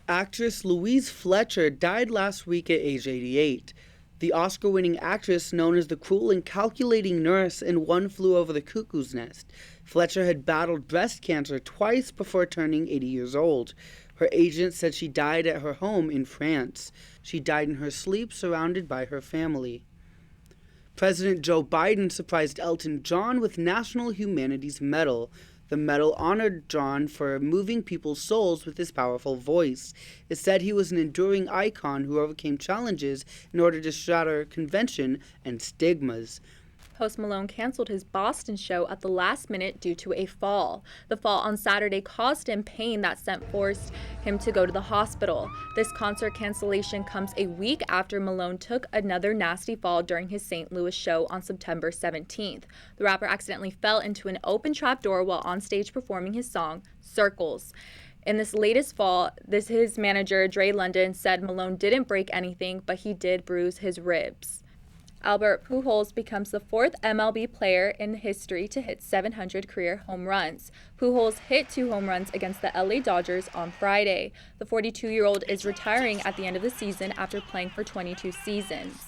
Actress Louise Fletcher died last week at age 88. The Oscar-winning actress, known as the cruel and calculating nurse in One Flew Over the Cuckoo's Nest, Fletcher had battled breast cancer twice before turning 80 years old. Her agent said she died at her home in France. She died in her sleep, surrounded by her family. President Joe Biden surprised Elton John with National Humanities Medal. The medal honored John for moving people's souls with his powerful voice. It said he was an enduring icon who overcame challenges in order to shatter convention and stigmas. Post Malone canceled his Boston show at the last minute due to a fall. The fall on Saturday caused him pain that forced him to go to the hospital. This concert cancellation comes a week after Malone took another nasty fall during his St. Louis show on September 17th. The rapper accidentally fell into an open trap door while on stage performing his song, Circles. In this latest fall, his manager, Dre London, said Malone didn't break anything, but he did bruise his ribs. Albert Pujols becomes the fourth MLB player in history to hit 700 career home runs. Pujols hit 2 home runs against the LA Dodgers on Friday. The 42-year-old is retiring at the end of the season after playing for 22 seasons.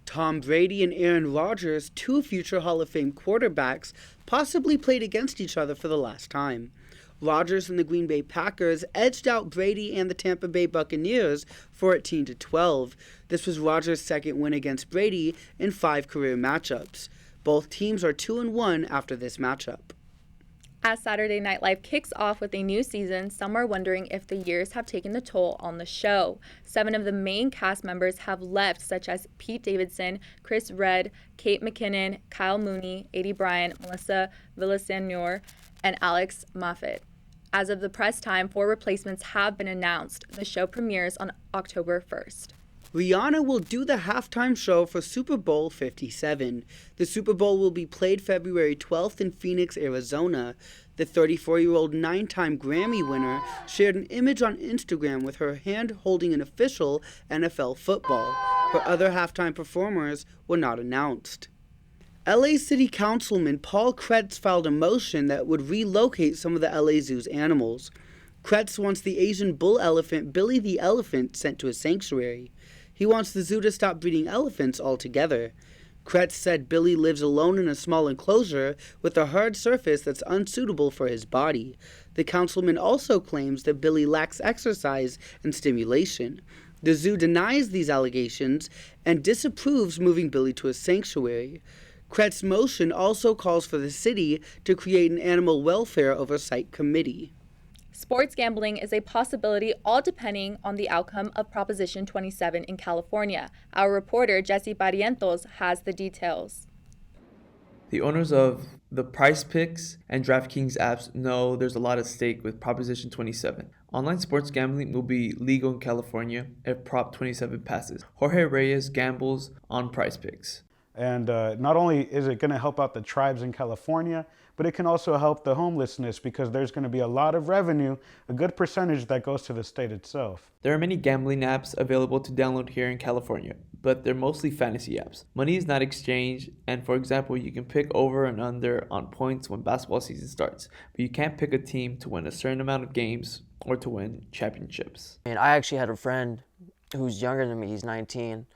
Tom Brady and Aaron Rodgers, 2 future Hall of Fame quarterbacks, possibly played against each other for the last time. Rodgers and the Green Bay Packers edged out Brady and the Tampa Bay Buccaneers 14-12. This was Rodgers' second win against Brady in 5 career matchups. Both teams are 2-1 after this matchup. As Saturday Night Live kicks off with a new season, some are wondering if the years have taken the toll on the show. 7 of the main cast members have left, such as Pete Davidson, Chris Redd, Kate McKinnon, Kyle Mooney, Aidy Bryant, Melissa Villaseñor, and Alex Moffat. As of the press time, 4 replacements have been announced. The show premieres on October 1st. Rihanna will do the halftime show for Super Bowl 57. The Super Bowl will be played February 12th in Phoenix, Arizona. The 34-year-old 9-time Grammy winner shared an image on Instagram with her hand holding an official NFL football. Her other halftime performers were not announced. LA City Councilman Paul Kretz filed a motion that would relocate some of the LA Zoo's animals. Kretz wants the Asian bull elephant Billy the Elephant sent to a sanctuary. He wants the zoo to stop breeding elephants altogether. Kretz said Billy lives alone in a small enclosure with a hard surface that's unsuitable for his body. The councilman also claims that Billy lacks exercise and stimulation. The zoo denies these allegations and disapproves moving Billy to a sanctuary. Kretz's motion also calls for the city to create an animal welfare oversight committee. Sports gambling is a possibility, all depending on the outcome of Proposition 27 in California. Our reporter, Jesse Barrientos, has the details. The owners of the Price Picks and DraftKings apps know there's a lot at stake with Proposition 27. Online sports gambling will be legal in California if Prop 27 passes. Jorge Reyes gambles on Price Picks. And not only is it going to help out the tribes in California, but it can also help the homelessness because there's going to be a lot of revenue, a good percentage that goes to the state itself. There are many gambling apps available to download here in California, but they're mostly fantasy apps. Money is not exchanged, and for example, you can pick over and under on points when basketball season starts, but you can't pick a team to win a certain amount of games or to win championships. And I actually had a friend who's younger than me, he's 19,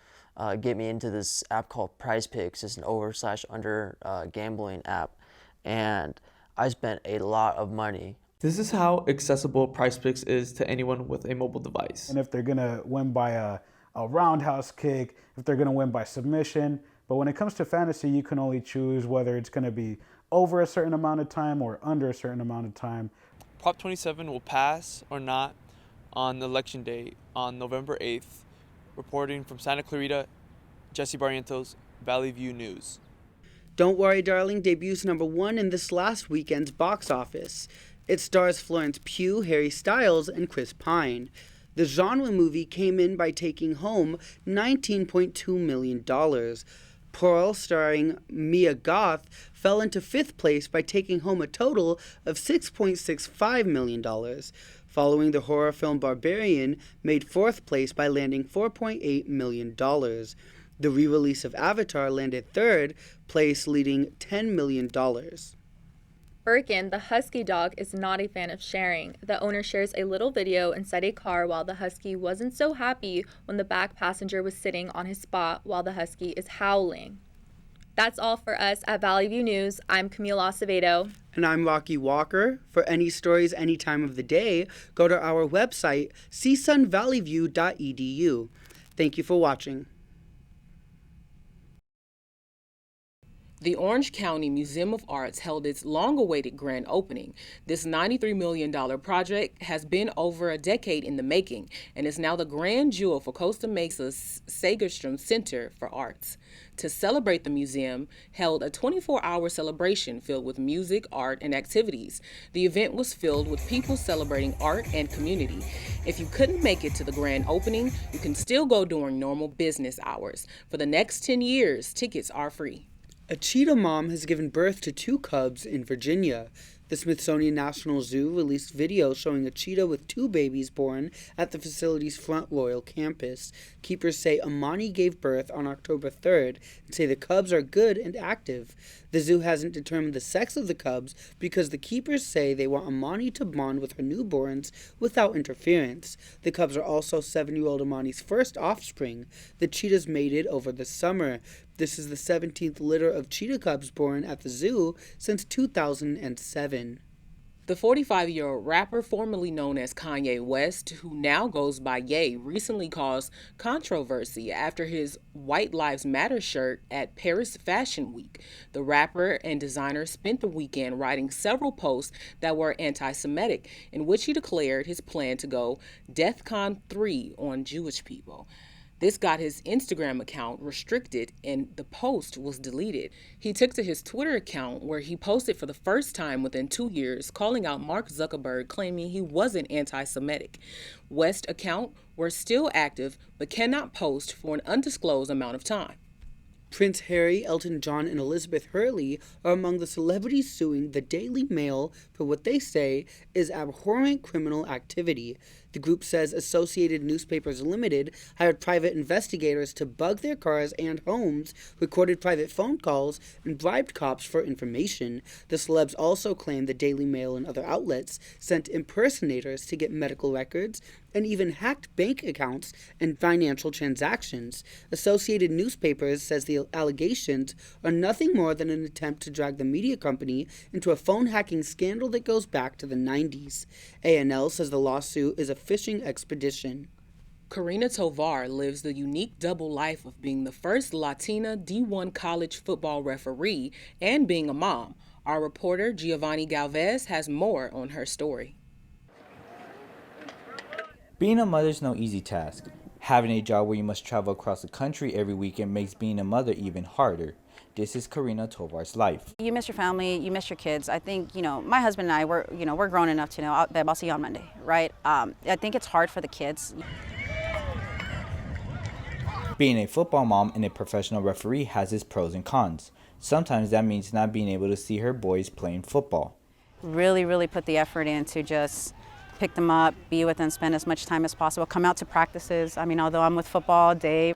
get me into this app called Prize Picks. It's an over/under gambling app, and I spent a lot of money. This is how accessible Prize Picks is to anyone with a mobile device. And if they're gonna win by a roundhouse kick, if they're gonna win by submission, but when it comes to fantasy, you can only choose whether it's gonna be over a certain amount of time or under a certain amount of time. Prop 27 will pass or not on Election Day on November 8th. Reporting from Santa Clarita, Jesse Barrientos, Valley View News. Don't Worry, Darling debuts #1 in this last weekend's box office. It stars Florence Pugh, Harry Styles, and Chris Pine. The genre movie came in by taking home $19.2 million. Pearl, starring Mia Goth, fell into 5th place by taking home a total of $6.65 million. Following the horror film Barbarian made 4th place by landing $4.8 million. The re-release of Avatar landed 3rd place, leading $10 million. Birkin, the husky dog, is not a fan of sharing. The owner shares a little video inside a car while the husky wasn't so happy when the back passenger was sitting on his spot while the husky is howling. That's all for us at Valley View News. I'm Camille Acevedo. And I'm Rocky Walker. For any stories any time of the day, go to our website, csunvalleyview.edu. Thank you for watching. The Orange County Museum of Arts held its long-awaited grand opening. This $93 million project has been over a decade in the making and is now the grand jewel for Costa Mesa's Segerstrom Center for Arts. To celebrate, the museum held a 24-hour celebration filled with music, art, and activities. The event was filled with people celebrating art and community. If you couldn't make it to the grand opening, you can still go during normal business hours. For the next 10 years, tickets are free. A cheetah mom has given birth to 2 cubs in Virginia. The Smithsonian National Zoo released video showing a cheetah with 2 babies born at the facility's Front Royal campus. Keepers say Amani gave birth on October 3rd and say the cubs are good and active. The zoo hasn't determined the sex of the cubs because the keepers say they want Amani to bond with her newborns without interference. The cubs are also 7-year-old Amani's first offspring. The cheetahs mated over the summer. This is the 17th litter of cheetah cubs born at the zoo since 2007. The 45-year-old rapper formerly known as Kanye West, who now goes by Ye, recently caused controversy after his White Lives Matter shirt at Paris Fashion Week. The rapper and designer spent the weekend writing several posts that were anti-Semitic, in which he declared his plan to go DEFCON 3 on Jewish people. This got his Instagram account restricted and the post was deleted. He took to his Twitter account where he posted for the first time within 2 years, calling out Mark Zuckerberg, claiming he wasn't anti-Semitic. West's account were still active but cannot post for an undisclosed amount of time. Prince Harry, Elton John, and Elizabeth Hurley are among the celebrities suing the Daily Mail for what they say is abhorrent criminal activity. The group says Associated Newspapers Limited hired private investigators to bug their cars and homes, recorded private phone calls, and bribed cops for information. The celebs also claim the Daily Mail and other outlets sent impersonators to get medical records and even hacked bank accounts and financial transactions. Associated Newspapers says the allegations are nothing more than an attempt to drag the media company into a phone hacking scandal that goes back to the 90s. A&L says the lawsuit is a fishing expedition. Karina Tovar lives the unique double life of being the first Latina D1 college football referee and being a mom. Our reporter Giovanni Galvez has more on her story. Being a mother is no easy task. Having a job where you must travel across the country every weekend makes being a mother even harder. This is Karina Tovar's life. You miss your family, you miss your kids. I think, my husband and I, we're grown enough to know that I'll see you on Monday, right? I think it's hard for the kids. Being a football mom and a professional referee has its pros and cons. Sometimes that means not being able to see her boys playing football. Really, really put the effort in to just pick them up, be with them, spend as much time as possible, come out to practices. Although I'm with football all day.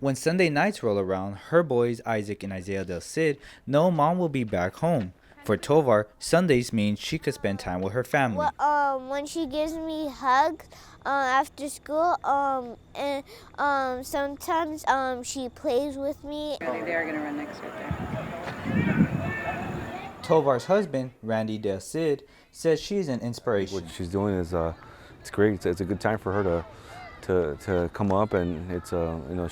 When Sunday nights roll around, her boys, Isaac and Isaiah Del Cid, know mom will be back home. For Tovar, Sundays means she could spend time with her family. When she gives me hugs after school, and sometimes she plays with me. They're going to run next right there. Tovar's husband, Randy Del Cid, says she's an inspiration. What she's doing is it's great. It's a good time for her to come up, and it's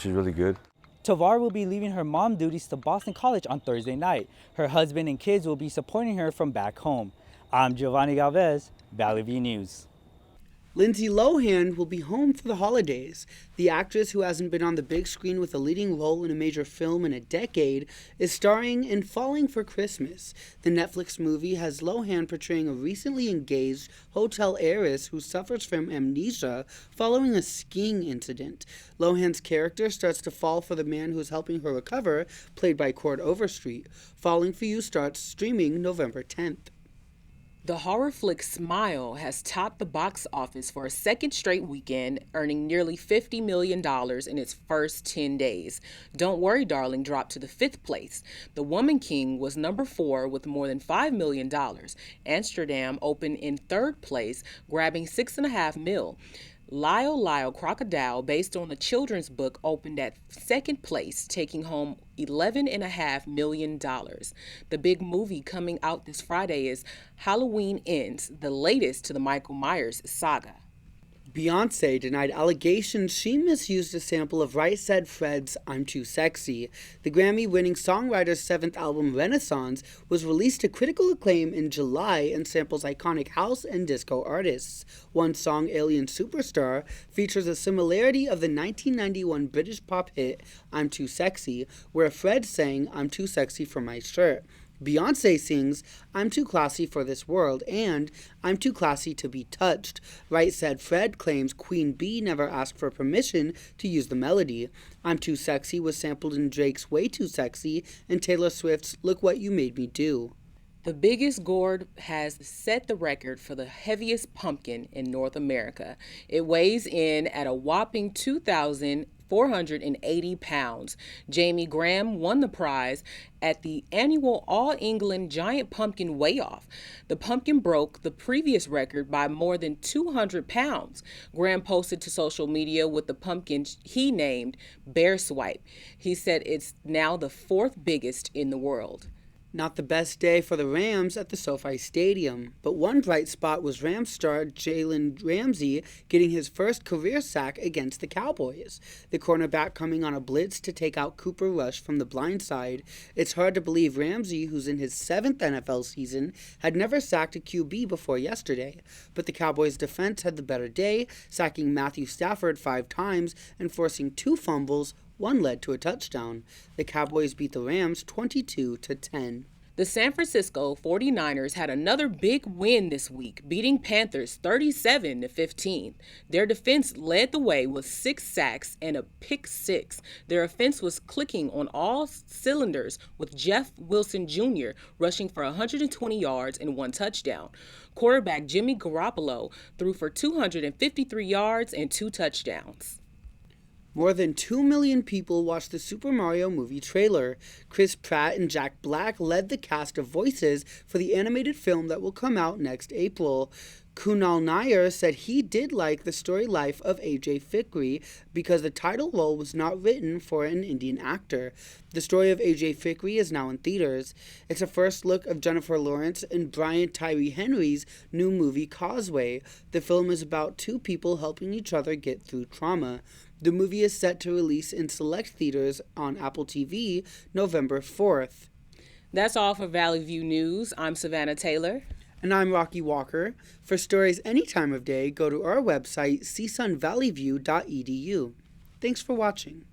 she's really good. Tovar will be leaving her mom duties to Boston College on Thursday night. Her husband and kids will be supporting her from back home. I'm Giovanni Galvez, Valley View News. Lindsay Lohan will be home for the holidays. The actress, who hasn't been on the big screen with a leading role in a major film in a decade, is starring in Falling for Christmas. The Netflix movie has Lohan portraying a recently engaged hotel heiress who suffers from amnesia following a skiing incident. Lohan's character starts to fall for the man who's helping her recover, played by Cord Overstreet. Falling for You starts streaming November 10th. The horror flick Smile has topped the box office for a second straight weekend, earning nearly $50 million in its first 10 days. Don't Worry, Darling dropped to the 5th place. The Woman King was number 4 with more than $5 million. Amsterdam opened in 3rd place, grabbing $6.5 million. Lyle Lyle Crocodile, based on the children's book, opened at 2nd place, taking home $11.5 million. The big movie coming out this Friday is Halloween Ends, the latest to the Michael Myers saga. Beyonce denied allegations she misused a sample of Right Said Fred's I'm Too Sexy. The Grammy-winning songwriter's 7th album, Renaissance, was released to critical acclaim in July and samples iconic house and disco artists. One song, Alien Superstar, features a similarity of the 1991 British pop hit I'm Too Sexy, where Fred sang I'm Too Sexy for My Shirt. Beyonce sings, I'm too classy for this world, and I'm too classy to be touched. Right Said Fred claims Queen Bee never asked for permission to use the melody. I'm Too Sexy was sampled in Drake's Way Too Sexy and Taylor Swift's Look What You Made Me Do. The biggest gourd has set the record for the heaviest pumpkin in North America. It weighs in at a whopping 2,480 pounds. Jamie Graham won the prize at the annual All England Giant Pumpkin Weigh-Off. The pumpkin broke the previous record by more than 200 pounds. Graham posted to social media with the pumpkin he named Bear Swipe. He said it's now the 4th biggest in the world. Not the best day for the Rams at the SoFi Stadium, but one bright spot was Rams star Jalen Ramsey getting his first career sack against the Cowboys. The cornerback coming on a blitz to take out Cooper Rush from the blind side. It's hard to believe Ramsey, who's in his 7th NFL season, had never sacked a QB before yesterday. But the Cowboys' defense had the better day, sacking Matthew Stafford 5 times and forcing 2 fumbles. One led to a touchdown. The Cowboys beat the Rams 22-10. The San Francisco 49ers had another big win this week, beating Panthers 37-15. Their defense led the way with 6 sacks and a pick 6. Their offense was clicking on all cylinders, with Jeff Wilson Jr. rushing for 120 yards and 1 touchdown. Quarterback Jimmy Garoppolo threw for 253 yards and 2 touchdowns. More than 2 million people watched the Super Mario movie trailer. Chris Pratt and Jack Black led the cast of voices for the animated film that will come out next April. Kunal Nair said he did like the story life of AJ Fikri because the title role was not written for an Indian actor. The story of AJ Fikri is now in theaters. It's a first look of Jennifer Lawrence and Brian Tyree Henry's new movie Causeway. The film is about 2 people helping each other get through trauma. The movie is set to release in select theaters on Apple TV November 4th. That's all for Valley View News. I'm Savannah Taylor. And I'm Rocky Walker. For stories any time of day, go to our website, csunvalleyview.edu. Thanks for watching.